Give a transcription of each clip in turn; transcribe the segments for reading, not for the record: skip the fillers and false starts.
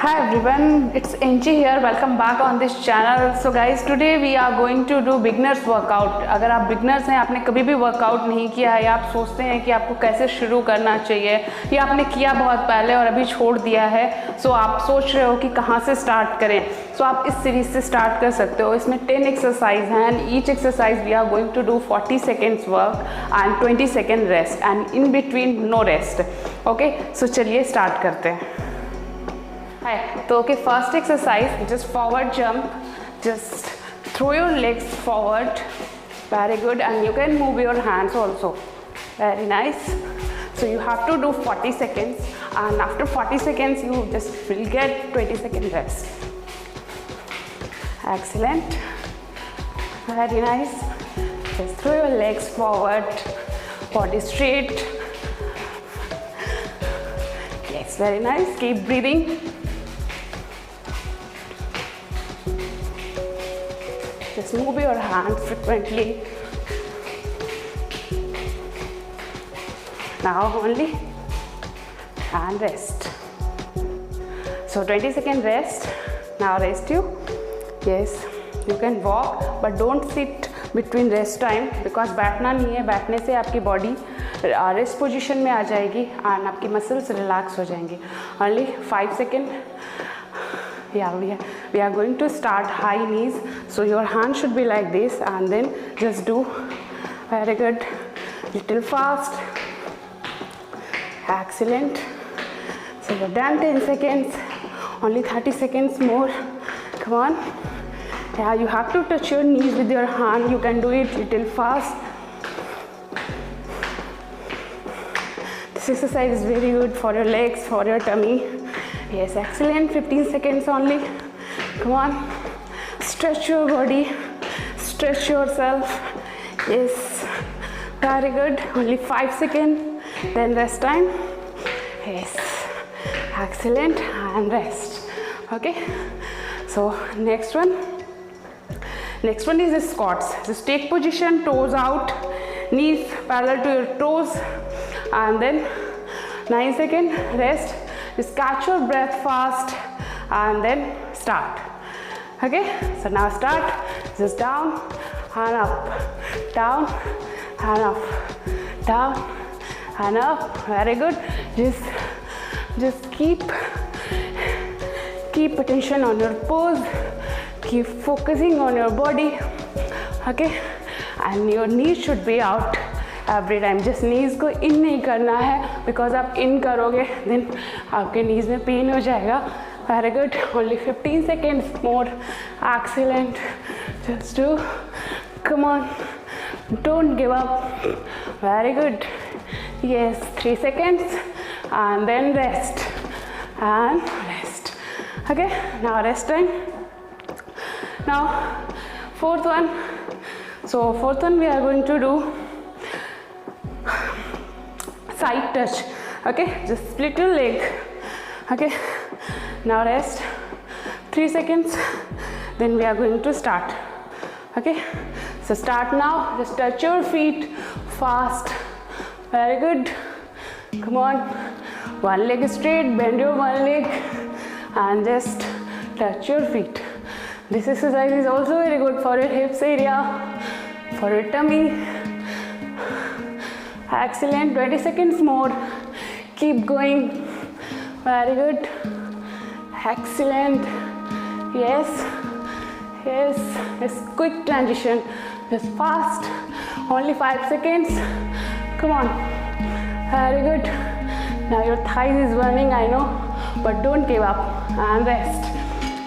Hi everyone, it's Angie here. Welcome back on this channel. So guys, today we are going to do beginners workout. अगर आप beginners हैं, आपने कभी भी workout नहीं किया है या आप सोचते हैं कि आपको कैसे शुरू करना चाहिए या आपने किया बहुत पहले और अभी छोड़ दिया है, सो आप सोच रहे हो कि कहाँ से स्टार्ट करें, सो आप इस सीरीज से स्टार्ट कर सकते हो. इसमें 10 एक्सरसाइज हैं and each exercise we are going to do 40 seconds work and 20 second rest and in between no rest. Okay, so चलिए स्टार्ट करते हैं. तो okay, first exercise, just forward jump, just throw your legs forward. Very good, and you can move your hands also. Very nice. So you have to do 40 seconds and after 40 seconds you just will get 20 second rest. Excellent. Very nice. Just throw your legs forward, body straight. Yes, very nice. Keep breathing. Just move your hands frequently. Now only and rest. So 20 second rest. Now rest you. Yes, you can walk but don't sit between rest time because बैठना नहीं है. बैठने से आपकी body rest position में आ जाएगी and आपकी muscles relax हो जाएंगी. Only 5 seconds. Yeah, we are going to start high knees. So your hand should be like this and then just do. Very good. Little fast. Excellent. So you're done. 10 seconds. Only 30 seconds more. Come on. Yeah, you have to touch your knees with your hand. You can do it little fast. This exercise is very good for your legs, for your tummy. Yes, excellent. 15 seconds only. Come on. Stretch your body. Stretch yourself. Yes. Very good. Only 5 seconds. Then rest time. Yes. Excellent. And rest. Okay. So next one. Next one is the squats. Just take position, toes out, knees parallel to your toes, and then 9 seconds rest. Just catch your breath fast and then start. Okay, so now start. Just down and up, down and up, down and up. Very good. Just keep attention on your pose. Keep focusing on your body. Okay, and your knees should be out every time. just knees को in नहीं करना है because आप in करोगे then आपके knees में pain हो जाएगा. Very good. Only 15 seconds more. Excellent. Just do. Come on. Don't give up. Very good. Yes, 3 seconds and then rest and rest. Okay, now rest time. Now fourth one. So fourth one we are going to do side touch. Okay, just split your leg. Okay, now rest 3 seconds, then we are going to start. Okay, so start now. Just touch your feet fast. Very good. Come on, one leg straight, bend your one leg and just touch your feet. This exercise is also very good for your hips area, for your tummy. Excellent. 20 seconds more. Keep going. Very good. Excellent. Yes, yes. It's quick transition. Just fast. Only 5 seconds. Come on. Very good. Now your thighs is burning, I know, but don't give up and rest.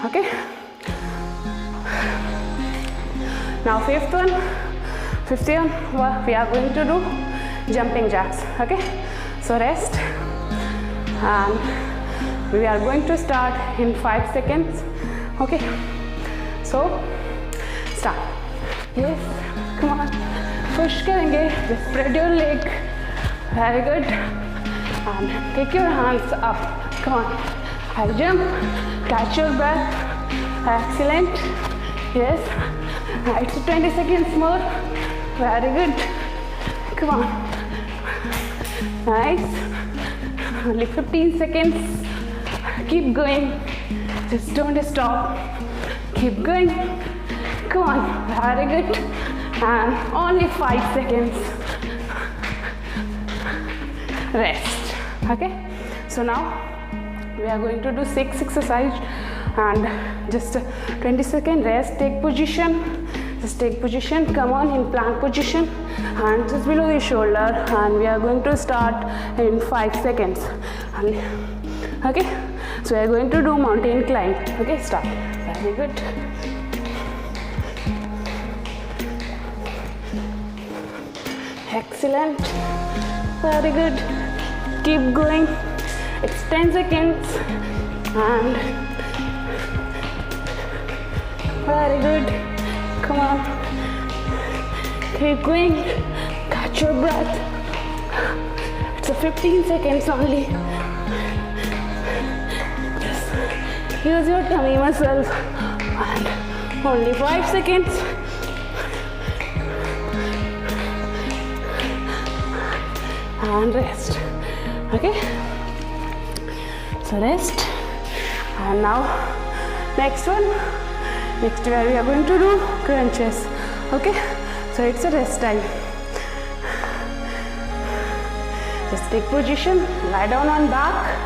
Okay. Now fifth one. We are going to do jumping jacks. Okay, so rest and we are going to start in 5 seconds. Okay, so start. Yes, come on, push करेंगे. Just spread your leg. Very good. And kick your hands up. Come on, high jump, catch your breath. Excellent. Yes, it's 20 seconds more. Very good. Come on. Nice. Only 15 seconds. Keep going. Just don't stop. Keep going. Come on. Very good. And only 5 seconds. Rest. Okay. So now we are going to do 6 exercise and just 20-second rest. Take position. Just take position. Come on in plank position and just below the shoulder, and we are going to start in 5 seconds. Okay, so we are going to do mountain climb. Okay, start. Very good. Excellent. Very good. Keep going. It's 10 seconds and very good. Come on. Keep going. Catch your breath. It's a 15 seconds only. Just use your tummy muscles and only 5 seconds. And rest. Okay, so rest. And now next one. Next where we are going to do crunches. Okay, so it's a rest time. Just take position, lie down on back,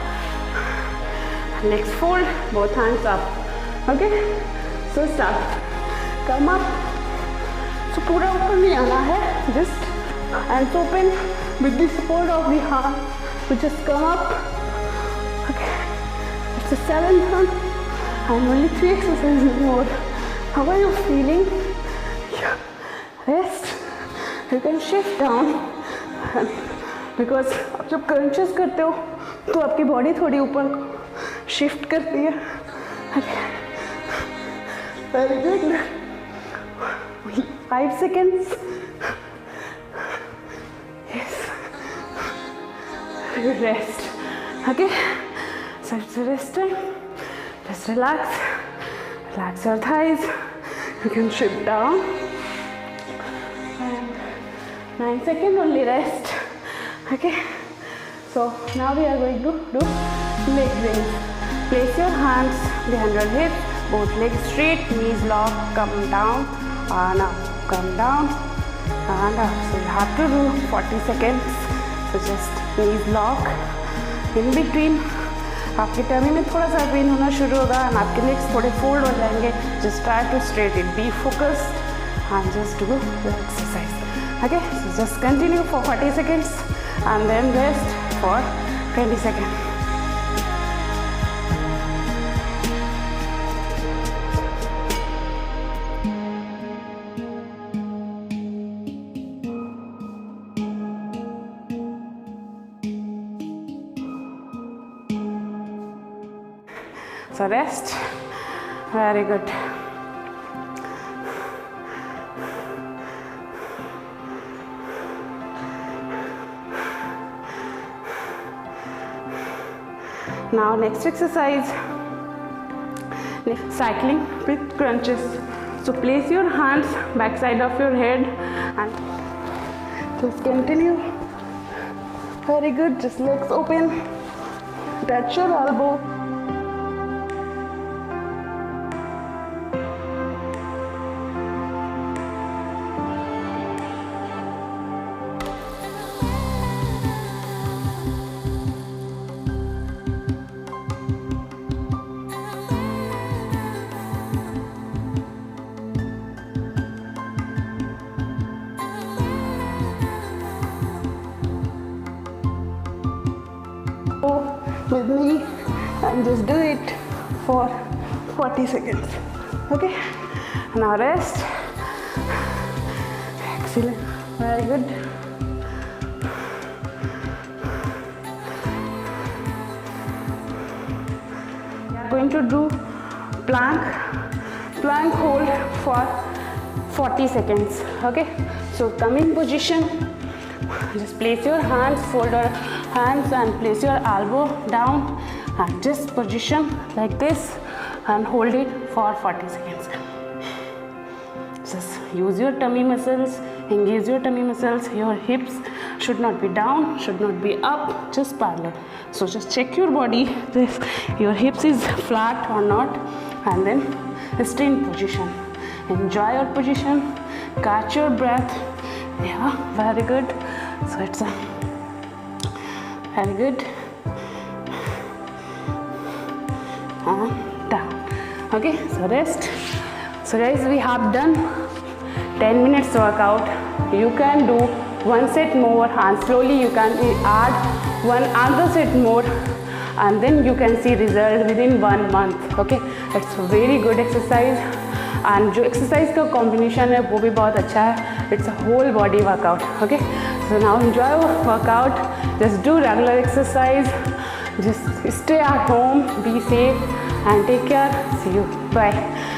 legs fold, both hands up. Okay, so start. Come up. So पूरा ऊपर नहीं आना है, just hands open with the support of the arm. So just come up. Okay, it's a 7th one and only 3 exercises more. How are you feeling? Yeah. Rest. You can shift down because आप जब crunches करते हो तो आपकी body थोड़ी ऊपर shift करती है. Okay. Very good. 5 seconds. Rest. Okay, so it's a rest time. Just relax. Relax your thighs. You can shift down. And 9 seconds only rest. Okay, so now we are going to do leg raise. Place your hands behind your hips, both legs straight, knees locked, come down and up, come down and up. So you have to do 40 seconds. So just knees lock. In between आपके tummy में थोड़ा सा pen होना शुरू होगा and आपके legs थोड़े fold हो जाएंगे. Just try to straight it. Be focused and just do the exercise. Okay, so just continue for 40 seconds and then rest for 20 seconds. So rest. Very good. Now next exercise, cycling with crunches. So place your hands backside of your head and just continue. Very good. Just legs open. Touch your elbow. With me and just do it for 40 seconds. Okay, now rest. Excellent. Very good. We are going to do plank hold for 40 seconds. Okay, so come in position. Just place your hands, fold your hands and place your elbow down and just position like this and hold it for 40 seconds. Just use your tummy muscles, engage your tummy muscles, your hips should not be down, should not be up, just parallel. So just check your body, if your hips is flat or not, and then stay in position. Enjoy your position, catch your breath. Yeah, very good. So it's a very good. And down. Okay, so rest. So guys, we have done 10 minutes workout. You can do one set more, and slowly you can add one other set more, and then you can see result within 1 month. Okay, it's a very good exercise, and जो exercise का combination है वो भी बहुत अच्छा है. It's a whole body workout. Okay, so now enjoy your workout. Just do regular exercise. Just stay at home, be safe, and take care. See you. Bye.